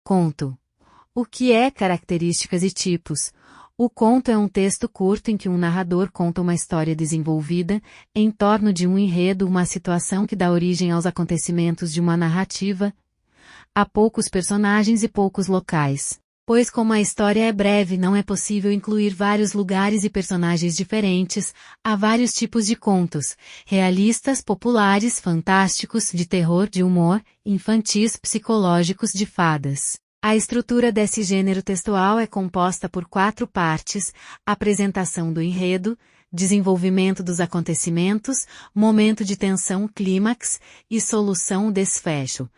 Conto. O que é características e tipos? O conto é um texto curto em que um narrador conta uma história desenvolvida, em torno de um enredo, uma situação que dá origem aos acontecimentos de uma narrativa. Há poucos personagens e poucos locais. Pois como a história é breve, não é possível incluir vários lugares e personagens diferentes, há vários tipos de contos: realistas, populares, fantásticos, de terror, de humor, infantis, psicológicos, de fadas. A estrutura desse gênero textual é composta por 4 partes: apresentação do enredo, desenvolvimento dos acontecimentos, momento de tensão, clímax, e solução, desfecho.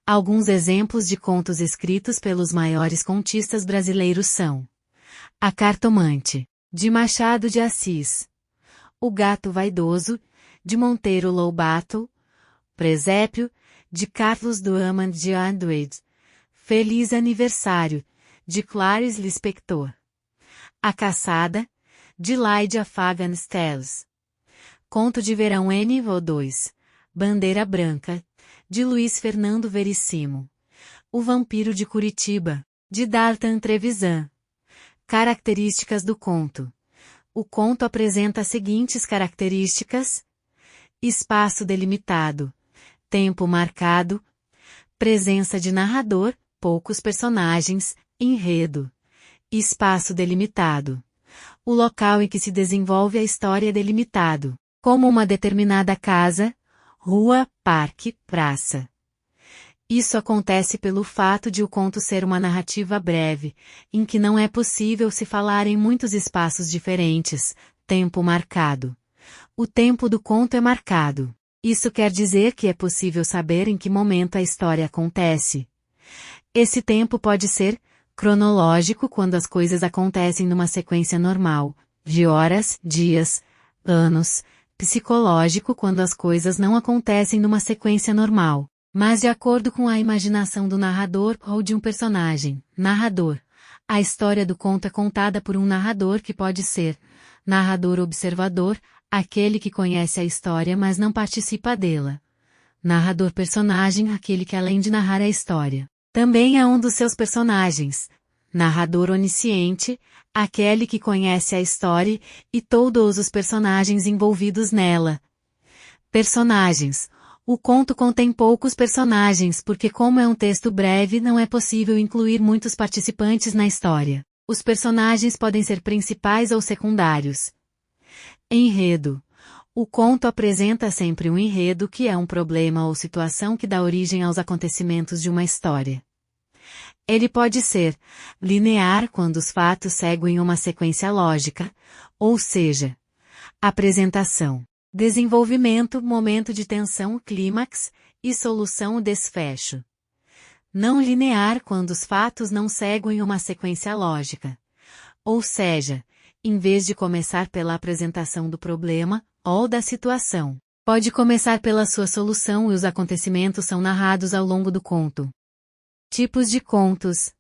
Alguns exemplos de contos escritos pelos maiores contistas brasileiros são: A Cartomante, de Machado de Assis; O Gato Vaidoso, de Monteiro Lobato; Presépio, de Carlos Drummond de Andrade; Feliz Aniversário, de Clarice Lispector; A Caçada, de Lydia Fagan Stells; Conto de Verão NVO2, Bandeira Branca, de Luiz Fernando Veríssimo; O Vampiro de Curitiba, de Dartan Trevisan. Características do conto. O conto apresenta as seguintes características: espaço delimitado, tempo marcado, presença de narrador, poucos personagens, enredo. Espaço delimitado. O local em que se desenvolve a história é delimitado, como uma determinada casa, rua, parque, praça. Isso acontece pelo fato de o conto ser uma narrativa breve, em que não é possível se falar em muitos espaços diferentes. Tempo marcado. O tempo do conto é marcado. Isso quer dizer que é possível saber em que momento a história acontece. Esse tempo pode ser cronológico, quando as coisas acontecem numa sequência normal, de horas, dias, anos; psicológico, quando as coisas não acontecem numa sequência normal, mas de acordo com a imaginação do narrador ou de um personagem. Narrador. A história do conto é contada por um narrador, que pode ser narrador observador, aquele que conhece a história mas não participa dela. Narrador personagem, aquele que além de narrar a história, também é um dos seus personagens. Narrador onisciente, aquele que conhece a história e todos os personagens envolvidos nela. Personagens. O conto contém poucos personagens porque, como é um texto breve, não é possível incluir muitos participantes na história. Os personagens podem ser principais ou secundários. Enredo. O conto apresenta sempre um enredo, que é um problema ou situação que dá origem aos acontecimentos de uma história. Ele pode ser linear, quando os fatos seguem uma sequência lógica, ou seja, apresentação, desenvolvimento, momento de tensão, clímax, e solução, desfecho. Não linear, quando os fatos não seguem uma sequência lógica, ou seja, em vez de começar pela apresentação do problema, ou da situação, pode começar pela sua solução, e os acontecimentos são narrados ao longo do conto. Tipos de contos.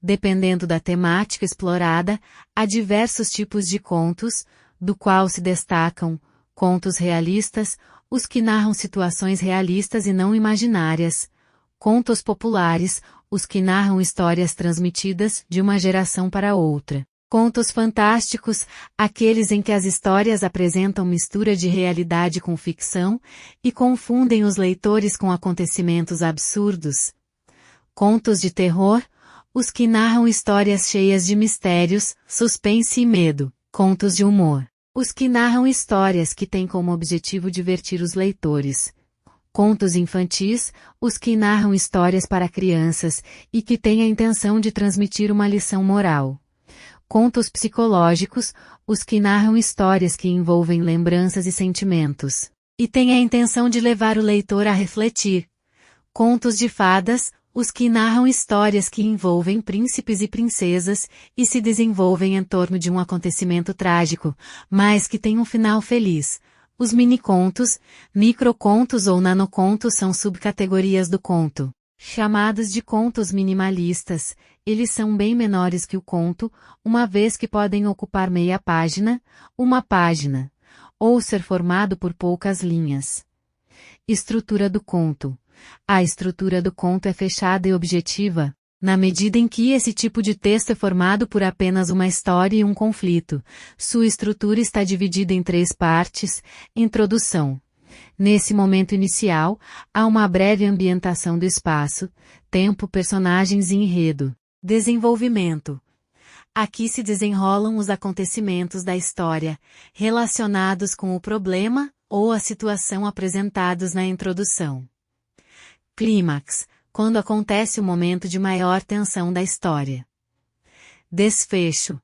Dependendo da temática explorada, há diversos tipos de contos, do qual se destacam contos realistas, os que narram situações realistas e não imaginárias; contos populares, os que narram histórias transmitidas de uma geração para outra; contos fantásticos, aqueles em que as histórias apresentam mistura de realidade com ficção, e confundem os leitores com acontecimentos absurdos; contos de terror, os que narram histórias cheias de mistérios, suspense e medo; contos de humor, os que narram histórias que têm como objetivo divertir os leitores; contos infantis, os que narram histórias para crianças, e que têm a intenção de transmitir uma lição moral; contos psicológicos, os que narram histórias que envolvem lembranças e sentimentos, e têm a intenção de levar o leitor a refletir; contos de fadas, os que narram histórias que envolvem príncipes e princesas, e se desenvolvem em torno de um acontecimento trágico, mas que tem um final feliz. Os minicontos, microcontos ou nanocontos são subcategorias do conto, chamados de contos minimalistas. Eles são bem menores que o conto, uma vez que podem ocupar meia página, uma página, ou ser formado por poucas linhas. Estrutura do conto. A estrutura do conto é fechada e objetiva, Na medida em que esse tipo de texto é formado por apenas uma história e um conflito, sua estrutura está dividida em 3 partes: introdução. Nesse momento inicial, há uma breve ambientação do espaço, tempo, personagens e enredo. Desenvolvimento. Aqui se desenrolam os acontecimentos da história, relacionados com o problema ou a situação apresentados na introdução. Clímax, quando acontece o momento de maior tensão da história. Desfecho.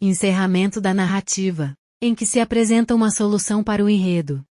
Encerramento da narrativa, em que se apresenta uma solução para o enredo.